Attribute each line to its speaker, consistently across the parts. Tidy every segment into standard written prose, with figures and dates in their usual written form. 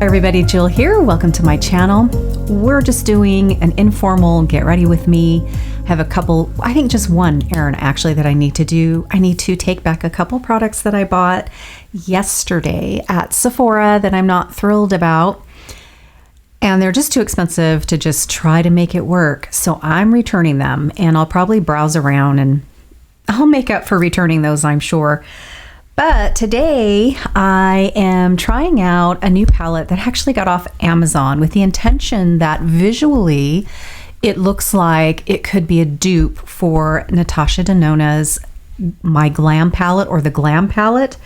Speaker 1: Everybody, Jill here. Welcome to my channel. We're just doing an informal get ready with me. I have a couple, I think just one errand actually that I need to do. I need to take back a couple products that I bought yesterday at Sephora that I'm not thrilled about. And they're just too expensive to just try to make it work. So I'm returning them, and I'll probably browse around and I'll make up for returning those, I'm sure. But today I am trying out a new palette that actually got off Amazon with the intention that visually it looks like it could be a dupe for Natasha Denona's My Glam palette, or the Glam palette,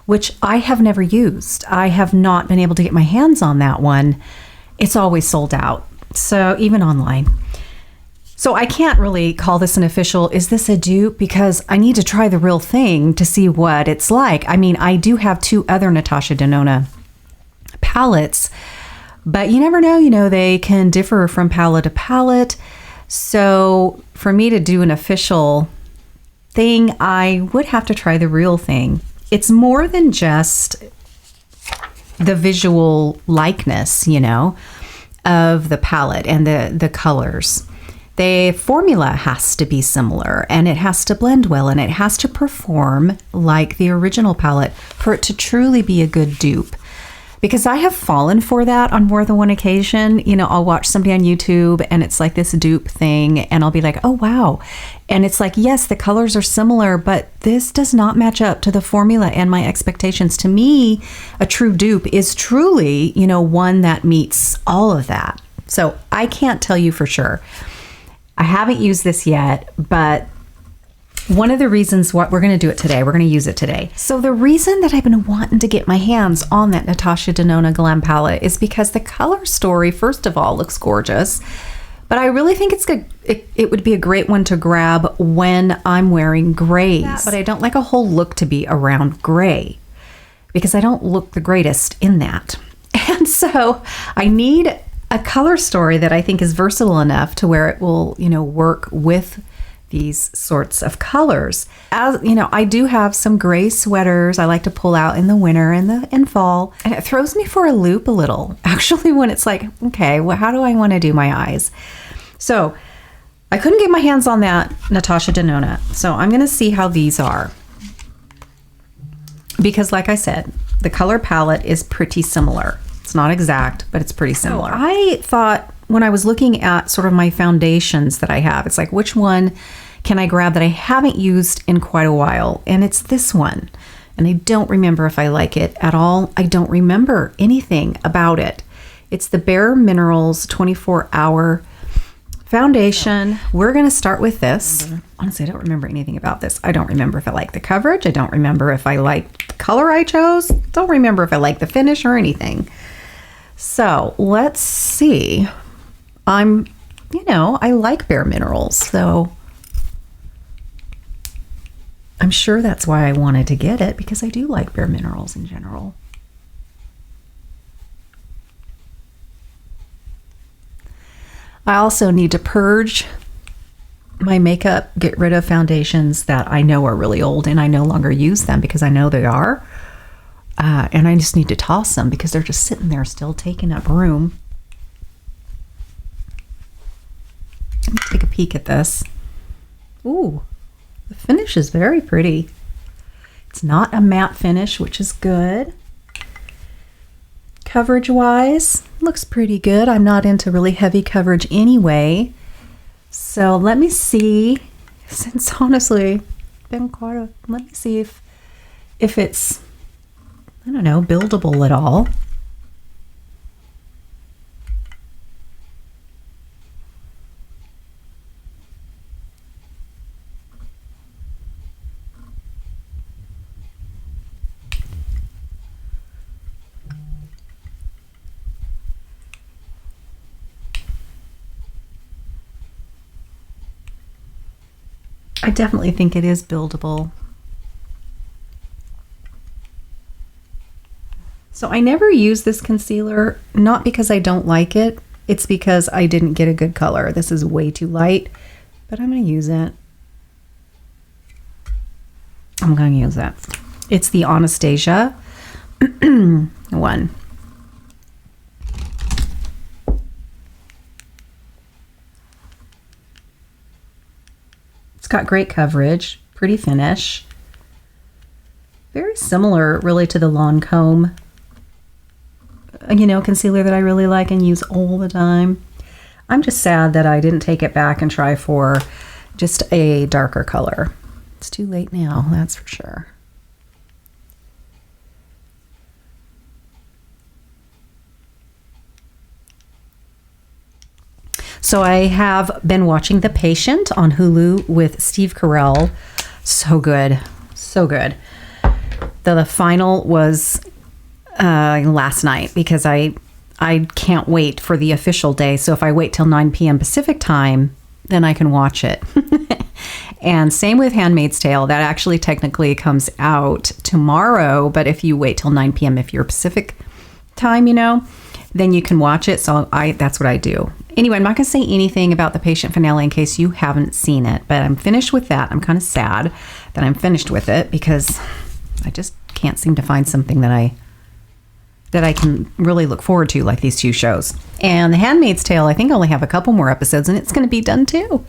Speaker 1: which I have never used. I have not been able to get my hands on that one. It's always sold out, so even online. So I can't really call this an official, is this a dupe? Because I need to try the real thing to see what it's like. I mean, I do have two other Natasha Denona palettes, but you never know, they can differ from palette to palette. So for me to do an official thing, I would have to try the real thing. It's more than just the visual likeness, of the palette and the colors. The formula has to be similar, and it has to blend well, and it has to perform like the original palette for it to truly be a good dupe. Because I have fallen for that on more than one occasion. I'll watch somebody on YouTube and it's like this dupe thing, and I'll be like, oh wow. And it's like, yes, the colors are similar, but this does not match up to the formula and my expectations. To me, a true dupe is truly, one that meets all of that. So I can't tell you for sure. I haven't used this yet, but one of the reasons what we're going to do it today, we're going to use it today. So the reason that I've been wanting to get my hands on that Natasha Denona Glam palette is because the color story, first of all, looks gorgeous, but I really think it's good. It would be a great one to grab when I'm wearing grays, but I don't like a whole look to be around gray because I don't look the greatest in that. And so I need a color story that I think is versatile enough to where it will, work with these sorts of colors. As I do have some gray sweaters I like to pull out in the winter and in fall, and it throws me for a loop a little, actually, when it's like, okay, well, how do I want to do my eyes? So I couldn't get my hands on that Natasha Denona, so I'm going to see how these are. Because like I said, the color palette is pretty similar. It's not exact, but it's pretty similar. So I thought when I was looking at sort of my foundations that I have, it's like, which one can I grab that I haven't used in quite a while? And it's this one. And I don't remember if I like it at all. I don't remember anything about it. It's the BareMinerals 24-hour foundation. We're going to start with this. Honestly, I don't remember anything about this. I don't remember if I like the coverage. I don't remember if I like the color I chose. Don't remember if I like the finish or anything. So let's see. I like BareMinerals, so I'm sure that's why I wanted to get it, because I do like BareMinerals in general. I also need to purge my makeup, get rid of foundations that I know are really old and I no longer use them because I know they are. And I just need to toss them because they're just sitting there still taking up room. Let me take a peek at this. Ooh, the finish is very pretty. It's not a matte finish, which is good. Coverage wise, looks pretty good. I'm not into really heavy coverage anyway. So let me see, since honestly, been quite a, let me see if it's, I don't know, buildable at all. I definitely think it is buildable. So I never use this concealer, not because I don't like it, it's because I didn't get a good color. This is way too light, but I'm going to use it. I'm going to use that. It's the Anastasia one. got great coverage, pretty finish. Very similar really to the Lancome, you know, concealer that I really like and use all the time. I'm just sad that I didn't take it back and try for just a darker color. It's too late now, that's for sure. So I have been watching The Patient on Hulu with Steve Carell. So good, so good. The final was last night because I can't wait for the official day. So if I wait till 9 p.m. Pacific time, then I can watch it. And same with Handmaid's Tale. That actually technically comes out tomorrow, but if you wait till 9 p.m. if you're Pacific time, you know, then you can watch it. So that's what I do. Anyway, I'm not going to say anything about The Patient finale in case you haven't seen it, but I'm finished with that. I'm kind of sad that I'm finished with it because I just can't seem to find something that I can really look forward to like these two shows. And The Handmaid's Tale, I think I only have a couple more episodes and it's going to be done too.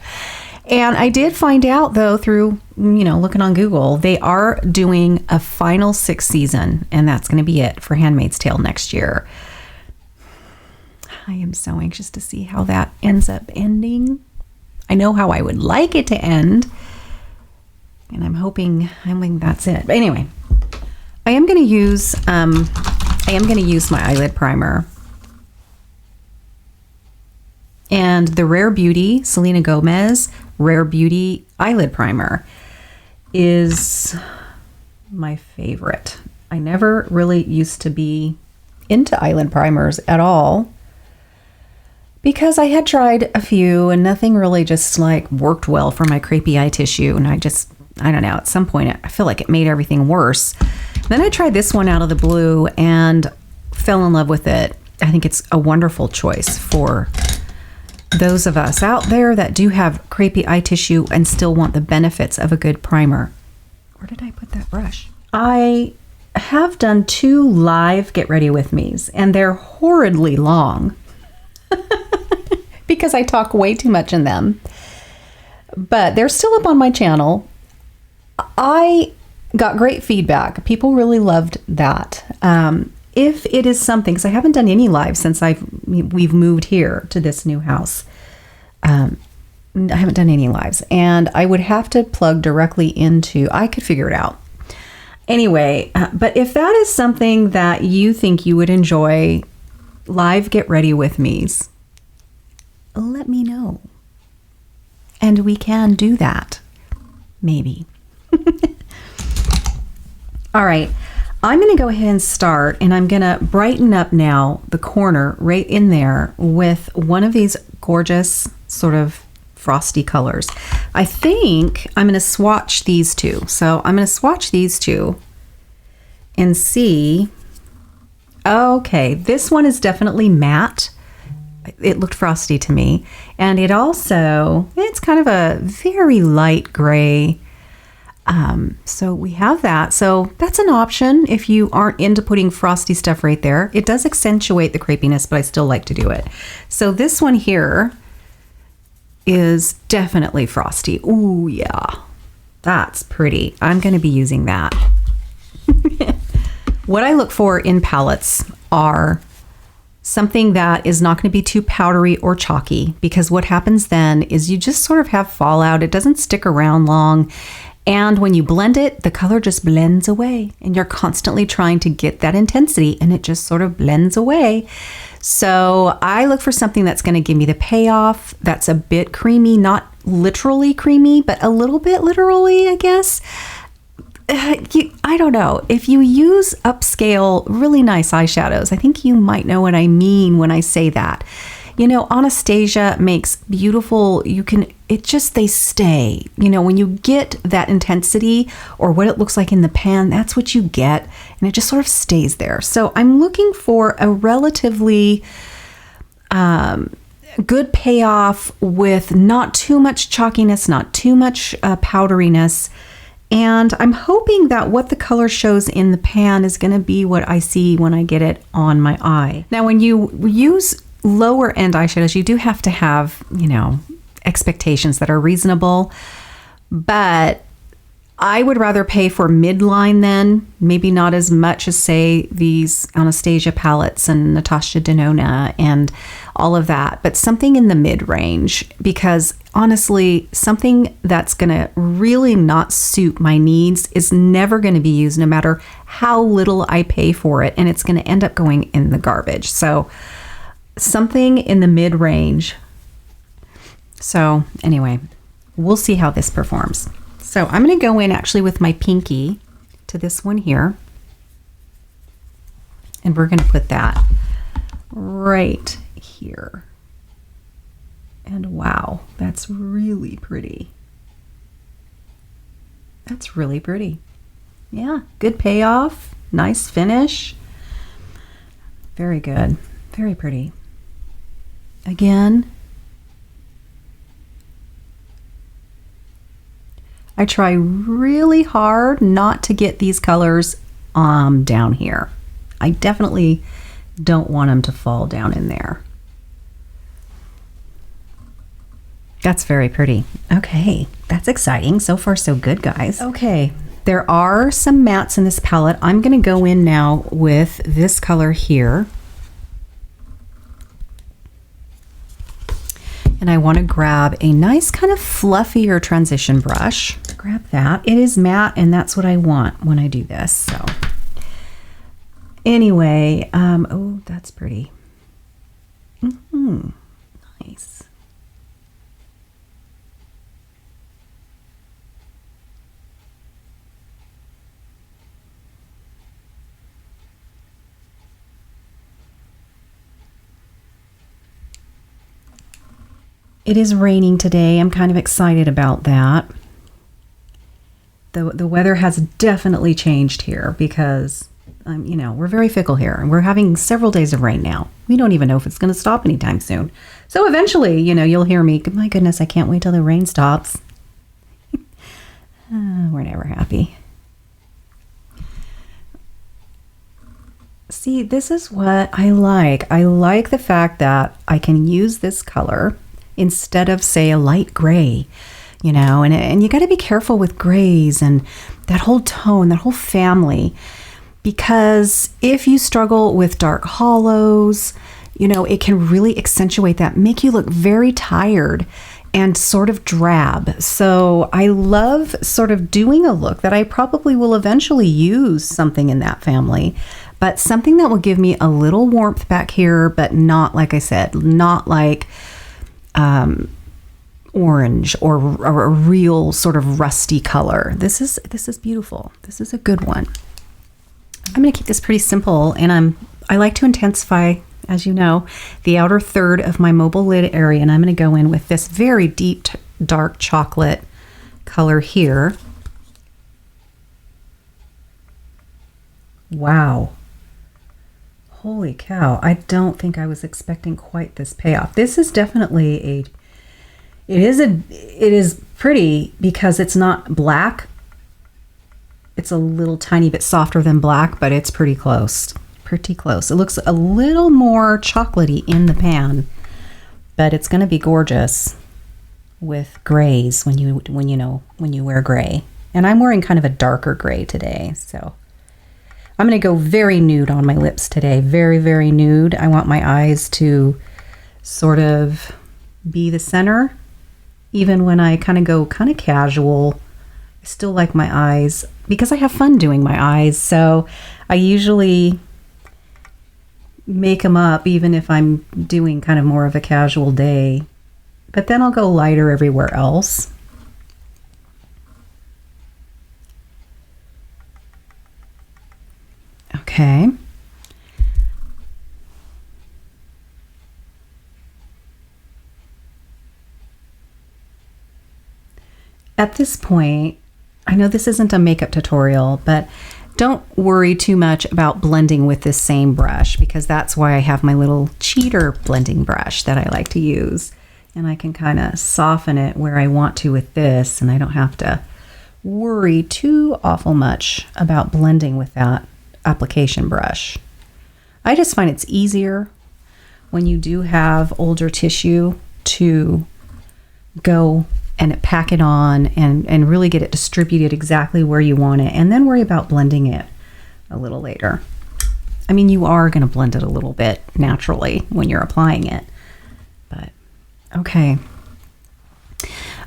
Speaker 1: And I did find out though through, you know, looking on Google, they are doing a final 6th season and that's going to be it for Handmaid's Tale next year. I am so anxious to see how that ends up ending. I know how I would like it to end, and I'm hoping that's it. But anyway, I am going to use my eyelid primer and the Rare Beauty Selena Gomez Rare Beauty eyelid primer is my favorite. I never really used to be into eyelid primers at all, because I had tried a few and nothing really just like worked well for my crepey eye tissue. And I don't know, at some point I feel like it made everything worse. Then I tried this one out of the blue and fell in love with it. I think it's a wonderful choice for those of us out there that do have crepey eye tissue and still want the benefits of a good primer. Where did I put that brush? I have done 2 live Get Ready With Me's and they're horridly long. Because I talk way too much in them. But they're still up on my channel. I got great feedback. People really loved that. If it is something, because I haven't done any live since we've moved here to this new house. I haven't done any lives. And I would have to plug directly into, I could figure it out. Anyway, but if that is something that you think you would enjoy, live Get Ready With Me's, let me know. And we can do that. Maybe. All right. I'm going to go ahead and start, and I'm going to brighten up now the corner right in there with one of these gorgeous sort of frosty colors. I think I'm going to swatch these two. So I'm going to swatch these two and see. Okay, this one is definitely matte. It looked frosty to me. And it's kind of a very light gray. So we have that. So that's an option if you aren't into putting frosty stuff right there. It does accentuate the crepiness, but I still like to do it. So this one here is definitely frosty. Ooh, yeah. That's pretty. I'm going to be using that. What I look for in palettes are something that is not going to be too powdery or chalky, because what happens then is you just sort of have fallout. It doesn't stick around long. And when you blend it, the color just blends away and you're constantly trying to get that intensity and it just sort of blends away. So I look for something that's going to give me the payoff, that's a bit creamy, not literally creamy, but a little bit literally, I guess. I don't know. If you use upscale, really nice eyeshadows, I think you might know what I mean when I say that. You know, Anastasia makes beautiful, they stay. You know, when you get that intensity or what it looks like in the pan, that's what you get. And it just sort of stays there. So I'm looking for a relatively good payoff with not too much chalkiness, not too much powderiness. And I'm hoping that what the color shows in the pan is going to be what I see when I get it on my eye. Now, when you use lower end eyeshadows, you do have to have, you know, expectations that are reasonable. but I would rather pay for midline then, maybe not as much as, say, these Anastasia palettes and Natasha Denona and all of that, but something in the mid-range, because honestly, something that's going to really not suit my needs is never going to be used no matter how little I pay for it, and it's going to end up going in the garbage. So something in the mid-range. So anyway, we'll see how this performs. So I'm going to go in actually with my pinky to this one here. And we're going to put that right here. And wow, that's really pretty. That's really pretty. Yeah, good payoff, nice finish. Very good, very pretty. Again, I try really hard not to get these colors down here. I definitely don't want them to fall down in there. That's very pretty. Okay, that's exciting. So far, so good, guys. Okay, there are some mattes in this palette. I'm going to go in now with this color here. And I want to grab a nice kind of fluffier transition brush. Grab that. It is matte, and that's what I want when I do this. So anyway, oh, that's pretty. Nice. It is raining today. I'm kind of excited about that. The weather has definitely changed here because, you know, we're very fickle here, and we're having several days of rain now. We don't even know if it's going to stop anytime soon. So eventually, you know, you'll hear me, my goodness, I can't wait till the rain stops. We're never happy. See, this is what I like. I like the fact that I can use this color instead of, say, a light gray, you know, and you got to be careful with grays and that whole tone, that whole family, because if you struggle with dark hollows, you know, it can really accentuate that, make you look very tired and sort of drab. So I love sort of doing a look that I probably will eventually use something in that family, but something that will give me a little warmth back here, but not, like I said, not like orange or a real sort of rusty color. This is beautiful. This is a good one. I'm going to keep this pretty simple, and I like to intensify, as you know, the outer third of my mobile lid area, and I'm going to go in with this very deep dark chocolate color here. Wow. Holy cow. I don't think I was expecting quite this payoff. This is definitely it is pretty because it's not black. It's a little tiny bit softer than black, but it's pretty close. Pretty close. It looks a little more chocolatey in the pan, but it's going to be gorgeous with grays when you wear gray. And I'm wearing kind of a darker gray today, so I'm going to go very nude on my lips today. Very, very nude. I want my eyes to sort of be the center. Even when I kind of go kind of casual, I still like my eyes because I have fun doing my eyes. So I usually make them up even if I'm doing kind of more of a casual day. But then I'll go lighter everywhere else. Okay. At this point, I know this isn't a makeup tutorial, but don't worry too much about blending with this same brush, because that's why I have my little cheater blending brush that I like to use. And I can kind of soften it where I want to with this, and I don't have to worry too awful much about blending with that application brush. I just find it's easier when you do have older tissue to go and pack it on and really get it distributed exactly where you want it, and then worry about blending it a little later. I mean, you are going to blend it a little bit naturally when you're applying it, but okay.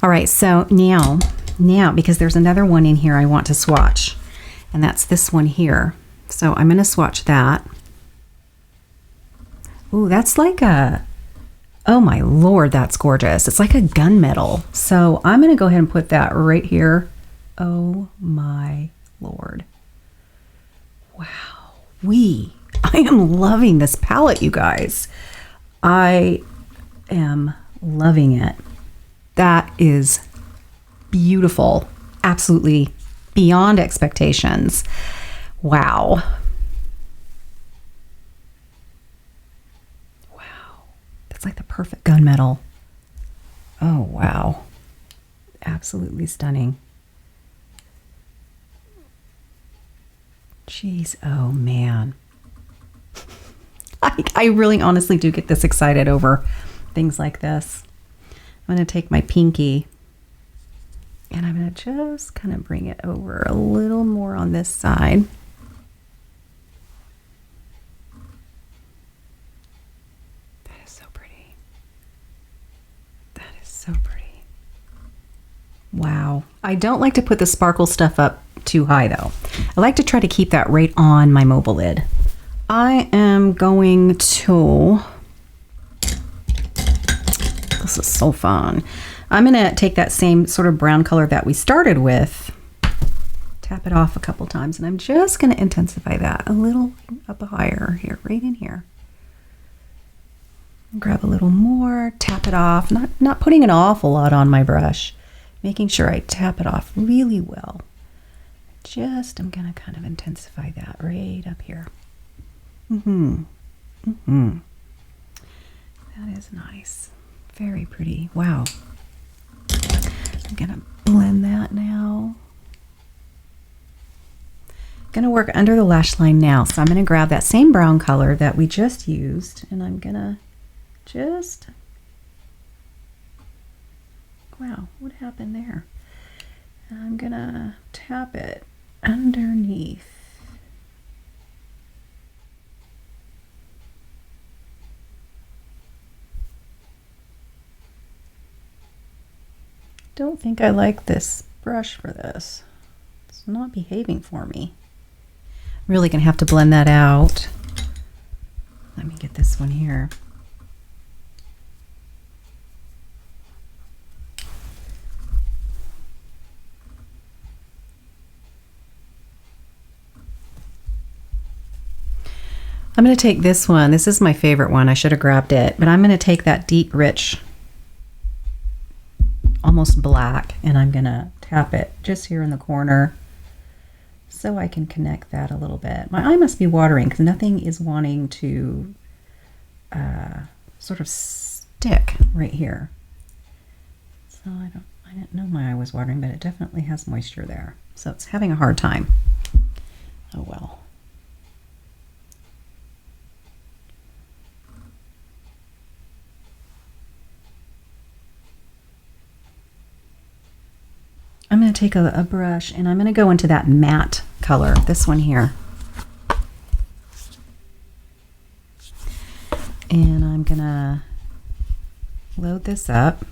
Speaker 1: All right, so now, because there's another one in here I want to swatch, and that's this one here. So I'm going to swatch that. Ooh, that's like a, oh my Lord, that's gorgeous. It's like a gunmetal. So I'm going to go ahead and put that right here. Oh my Lord. Wow. I am loving this palette, you guys. I am loving it. That is beautiful. Absolutely beyond expectations. Wow. Wow. That's like the perfect gunmetal. Oh, wow. Absolutely stunning. Jeez, oh man. I really honestly do get this excited over things like this. I'm going to take my pinky and I'm going to just kind of bring it over a little more on this side. That is so pretty. That is so pretty. Wow. I don't like to put the sparkle stuff up too high though. I like to try to keep that right on my mobile lid. I am going to, this is so fun. I'm going to take that same sort of brown color that we started with, tap it off a couple times, and I'm just going to intensify that a little up higher here, right in here. Grab a little more, tap it off, not putting an awful lot on my brush, making sure I tap it off really well. I'm going to kind of intensify that right up here. That is nice. Very pretty. Wow. I'm going to blend that now. I'm going to work under the lash line now. So I'm going to grab that same brown color that we just used, and I'm going to just, wow, what happened there? I'm going to tap it underneath. Don't think I like this brush for this. It's not behaving for me. Really gonna have to blend that out. Let me get this one here. I'm going to take this one. This is my favorite one. I should have grabbed it, but I'm going to take that deep, rich, almost black, and I'm going to tap it just here in the corner so I can connect that a little bit. My eye must be watering because nothing is wanting to sort of stick right here. So I didn't know my eye was watering, but it definitely has moisture there. So it's having a hard time. Oh well. I'm going to take a brush and I'm going to go into that matte color, this one here. And I'm going to load this up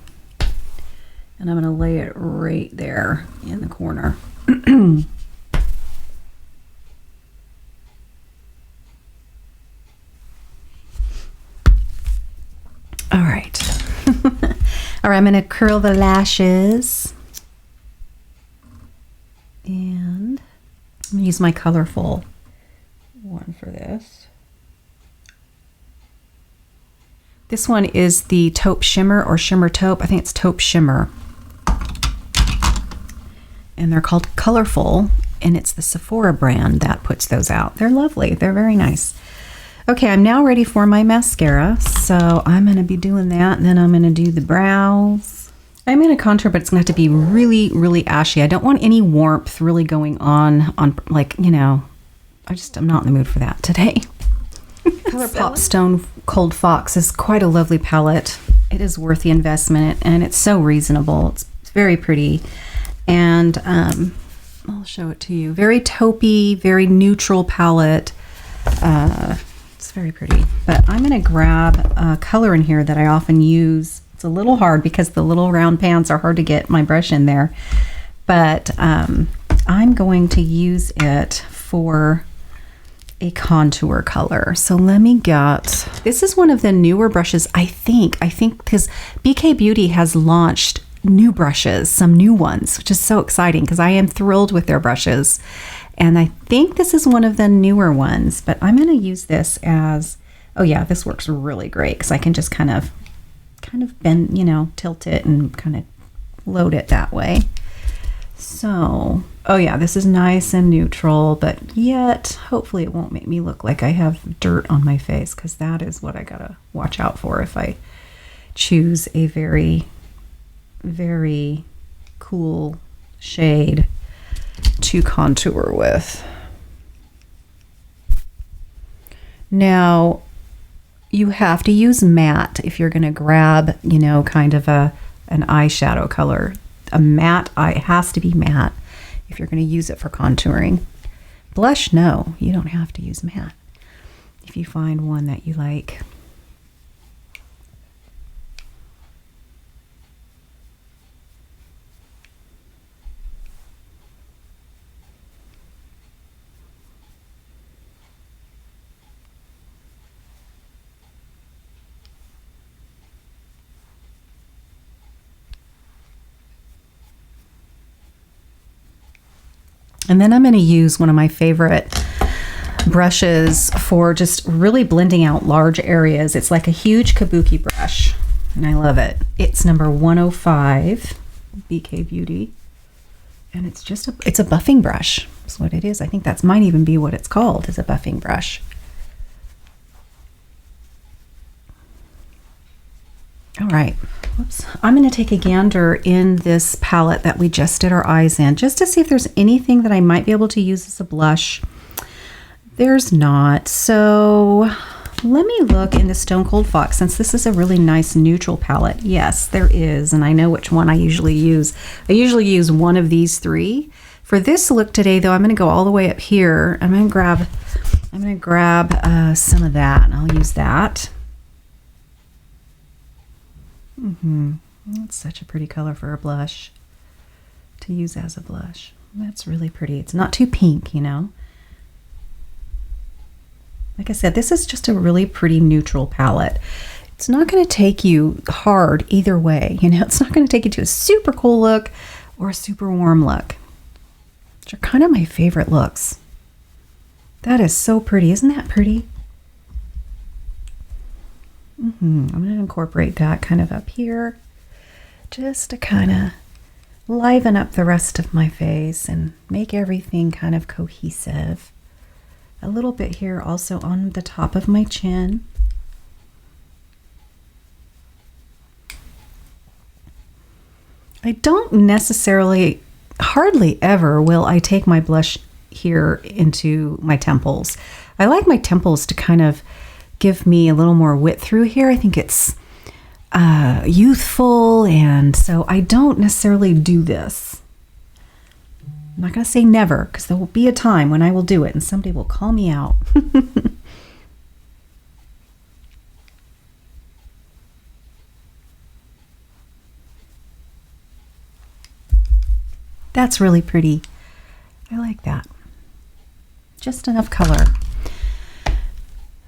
Speaker 1: and I'm going to lay it right there in the corner. All right. All right, I'm going to curl the lashes. And I'm going to use my colorful one for this. This one is the Taupe Shimmer or Shimmer Taupe. I think it's Taupe Shimmer. And they're called Colorful, and it's the Sephora brand that puts those out. They're lovely. They're very nice. Okay, I'm now ready for my mascara. So I'm going to be doing that, and then I'm going to do the brows. I'm going to contour, but it's going to have to be really, really ashy. I don't want any warmth really going on like, you know, I'm not in the mood for that today. Colorpop Stone Cold Fox is quite a lovely palette. It is worth the investment, and it's so reasonable. It's very pretty. And I'll show it to you. Very taupey, very neutral palette. It's very pretty. But I'm going to grab a color in here that I often use. It's a little hard because the little round pans are hard to get my brush in there. But I'm going to use it for a contour color. So let me get, this is one of the newer brushes, I think because BK Beauty has launched new brushes, some new ones, which is so exciting because I am thrilled with their brushes. And I think this is one of the newer ones, but I'm going to use this as, oh yeah, this works really great because I can just kind of bend, you know, tilt it and kind of load it that way. So, oh yeah, this is nice and neutral, but yet hopefully it won't make me look like I have dirt on my face, because that is what I gotta watch out for if I choose a very, very cool shade to contour with. Now, you have to use matte if you're gonna grab, you know, kind of an eyeshadow color. A matte eye has to be matte if you're going to use it for contouring. Blush, no, you don't have to use matte if you find one that you like. And then I'm going to use one of my favorite brushes for just really blending out large areas. It's like a huge kabuki brush, and I love it. It's number 105, BK Beauty. And it's just it's a buffing brush. That's what it is. I think that might even be what it's called, is a buffing brush. All right, whoops. I'm going to take a gander in this palette that we just did our eyes in, just to see if there's anything that I might be able to use as a blush. There's not. So let me look in the Stone Cold Fox, since this is a really nice neutral palette. Yes, there is, and I know which one I usually use. I usually use one of these three. For this look today, though, I'm going to go all the way up here. I'm going to grab some of that, and I'll use that. That's such a pretty color for a blush to use as a blush. That's really pretty. It's not too pink, you know. Like I said, this is just a really pretty neutral palette. It's not going to take you hard either way, you know. It's not going to take you to a super cool look or a super warm look, which are kind of my favorite looks. That is so pretty. Isn't that pretty? I'm going to incorporate that kind of up here just to kind of liven up the rest of my face and make everything kind of cohesive. A little bit here also on the top of my chin. I don't necessarily, hardly ever will I take my blush here into my temples. I like my temples to kind of give me a little more width through here. I think it's youthful, and so I don't necessarily do this. I'm not going to say never, because there will be a time when I will do it and somebody will call me out. That's really pretty. I like that. Just enough color.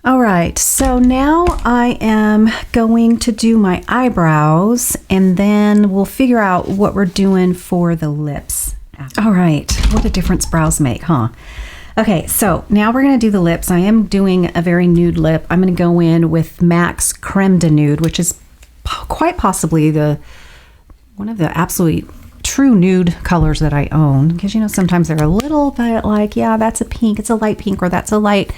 Speaker 1: All right, so now I am going to do my eyebrows, and then we'll figure out what we're doing for the lips. All right, what a difference brows make, huh? Okay, so now we're going to do the lips. I am doing a very nude lip. I'm going to go in with MAC's Creme de Nude, which is quite possibly one of the absolute true nude colors that I own, because, you know, sometimes they're a little bit like, yeah, that's a pink, it's a light pink, or that's a light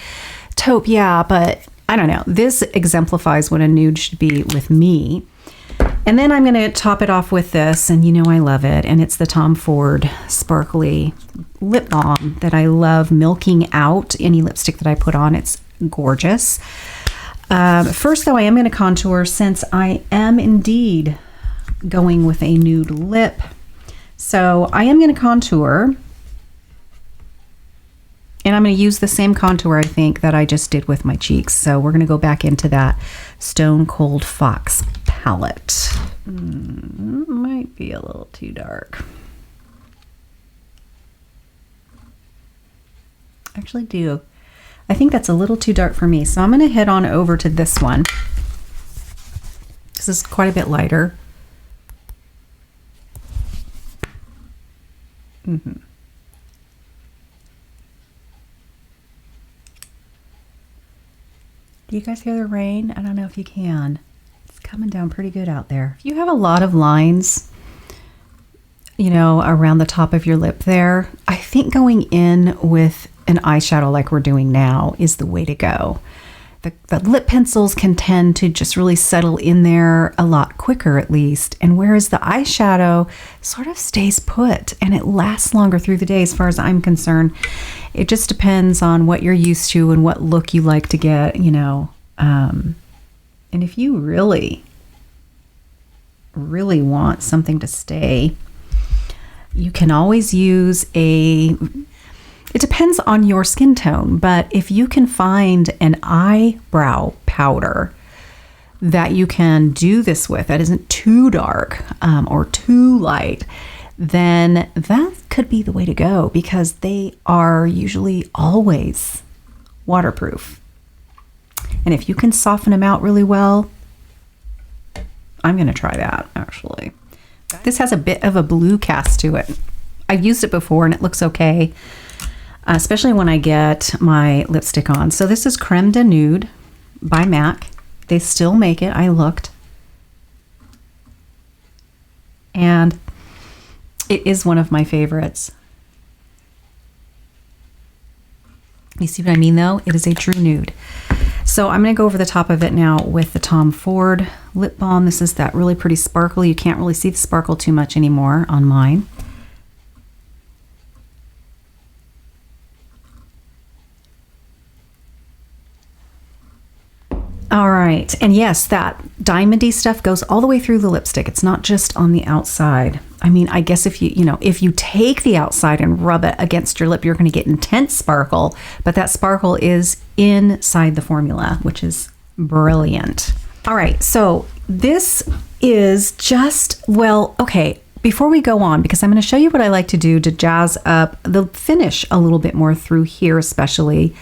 Speaker 1: taupe, yeah, but I don't know. This exemplifies what a nude should be with me. And then I'm going to top it off with this, and you know I love it, and it's the Tom Ford Sparkly Lip Balm that I love milking out any lipstick that I put on. It's gorgeous. First, though, I am going to contour, since I am indeed going with a nude lip. So I am going to contour. And I'm going to use the same contour, I think, that I just did with my cheeks. So we're going to go back into that Stone Cold Fox palette. Might be a little too dark. Actually do. I think that's a little too dark for me. So I'm going to head on over to this one. This is quite a bit lighter. Do you guys hear the rain? I don't know if you can. It's coming down pretty good out there. If you have a lot of lines, you know, around the top of your lip there, I think going in with an eyeshadow like we're doing now is the way to go. The lip pencils can tend to just really settle in there a lot quicker, at least. And whereas the eyeshadow sort of stays put and it lasts longer through the day, as far as I'm concerned. It just depends on what you're used to and what look you like to get, you know. And if you really, really want something to stay, you can always use it depends on your skin tone, but if you can find an eyebrow powder that you can do this with, that isn't too dark or too light, then that could be the way to go, because they are usually always waterproof. And if you can soften them out really well, I'm going to try that actually. This has a bit of a blue cast to it. I've used it before and it looks okay, especially when I get my lipstick on. So this is Creme de Nude by MAC. They still make it. I looked. And it is one of my favorites. You see what I mean though? It is a true nude. So I'm going to go over the top of it now with the Tom Ford lip balm. This is that really pretty sparkle. You can't really see the sparkle too much anymore on mine. All right, and yes, that diamondy stuff goes all the way through the lipstick. It's not just on the outside. I mean, I guess if you take the outside and rub it against your lip, you're going to get intense sparkle, but that sparkle is inside the formula, which is brilliant. All right, so this is just, well, okay, before we go on, because I'm going to show you what I like to do to jazz up the finish a little bit more through here, especially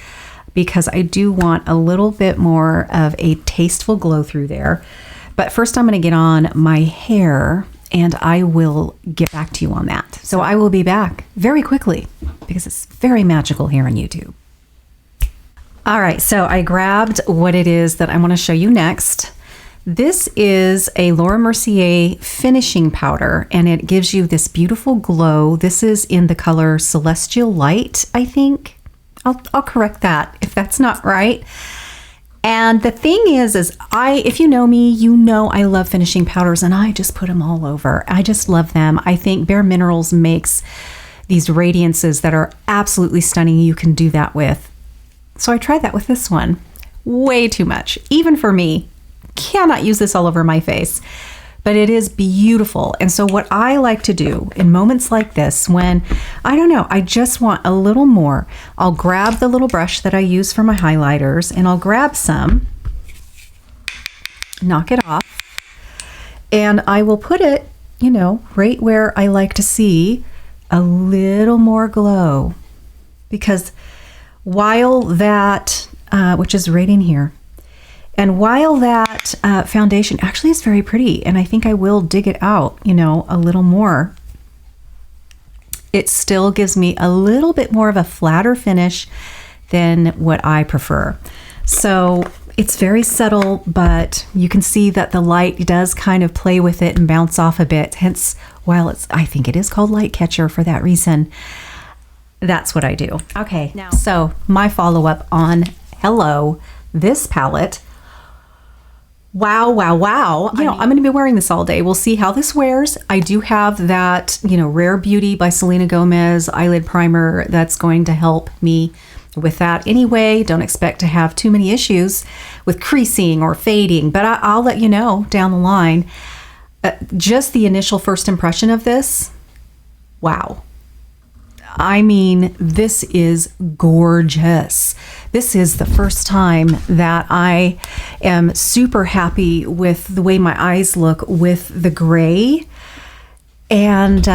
Speaker 1: because I do want a little bit more of a tasteful glow through there. But first I'm going to get on my hair and I will get back to you on that. So I will be back very quickly because it's very magical here on YouTube. All right, so I grabbed what it is that I want to show you next. This is a Laura Mercier finishing powder and it gives you this beautiful glow. This is in the color Celestial Light, I think. I'll correct that if that's not right. And the thing is if you know me, you know I love finishing powders and I just put them all over. I just love them. I think BareMinerals makes these radiances that are absolutely stunning. You can do that with. So I tried that with this one. Way too much, even for me. Cannot use this all over my face. But it is beautiful. And so what I like to do in moments like this, when, I don't know, I just want a little more, I'll grab the little brush that I use for my highlighters and I'll grab some, knock it off, and I will put it, you know, right where I like to see a little more glow. Because while that, which is right in here, and while that foundation actually is very pretty, and I think I will dig it out, you know, a little more, it still gives me a little bit more of a flatter finish than what I prefer. So it's very subtle, but you can see that the light does kind of play with it and bounce off a bit. Hence, while I think it is called Light Catcher for that reason. That's what I do. Okay, now, so my follow-up on Hello, this palette. Wow, wow, wow. You know, I'm going to be wearing this all day. We'll see how this wears. I do have that, you know, Rare Beauty by Selena Gomez eyelid primer that's going to help me with that anyway. Don't expect to have too many issues with creasing or fading, but I'll let you know down the line. Just the initial first impression of this, wow. I mean, this is gorgeous. This is the first time that I am super happy with the way my eyes look with the gray. And,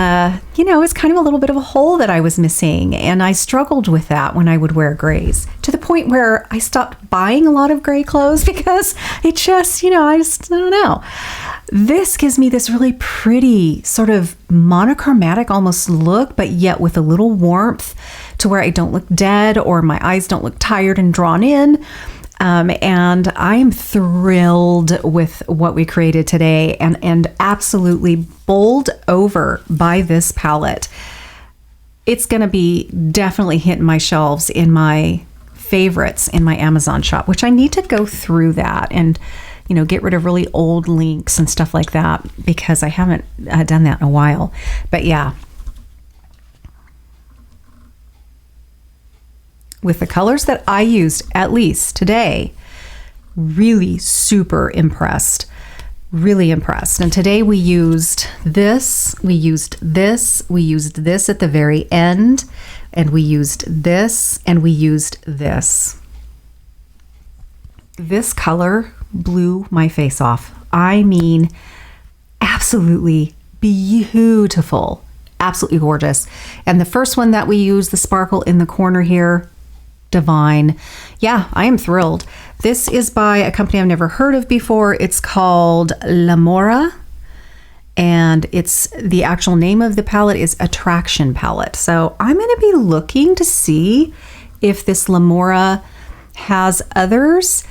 Speaker 1: you know, it's kind of a little bit of a hole that I was missing. And I struggled with that when I would wear grays, to the point where I stopped buying a lot of gray clothes because it just, you know, I don't know. This gives me this really pretty sort of monochromatic almost look, but yet with a little warmth to where I don't look dead or my eyes don't look tired and drawn in. And I am thrilled with what we created today and absolutely bowled over by this palette. It's going to be definitely hitting my shelves in my favorites in my Amazon shop, which I need to go through that and, you know, get rid of really old links and stuff like that because I haven't done that in a while. But yeah. With the colors that I used, at least today, really super impressed. Really impressed. And today we used this, we used this, we used this at the very end, and we used this, and we used this. This color blew my face off. I mean, absolutely beautiful. Absolutely gorgeous. And the first one that we used, the sparkle in the corner here, divine. Yeah, I am thrilled. This is by a company I've never heard of before. It's called Lamora, and it's the actual name of the palette is Attraction Palette. So I'm going to be looking to see if this Lamora has others.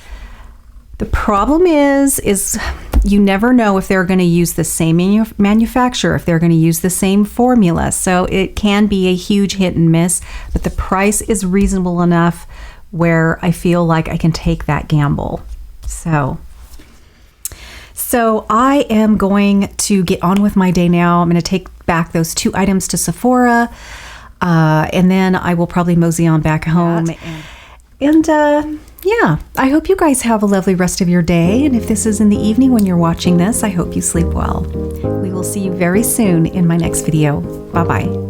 Speaker 1: The problem is you never know if they're going to use the same manufacturer, if they're going to use the same formula. So it can be a huge hit and miss, but the price is reasonable enough where I feel like I can take that gamble. So I am going to get on with my day now. I'm going to take back those 2 items to Sephora, and then I will probably mosey on back home. And yeah, I hope you guys have a lovely rest of your day. And if this is in the evening when you're watching this, I hope you sleep well. We will see you very soon in my next video. Bye-bye.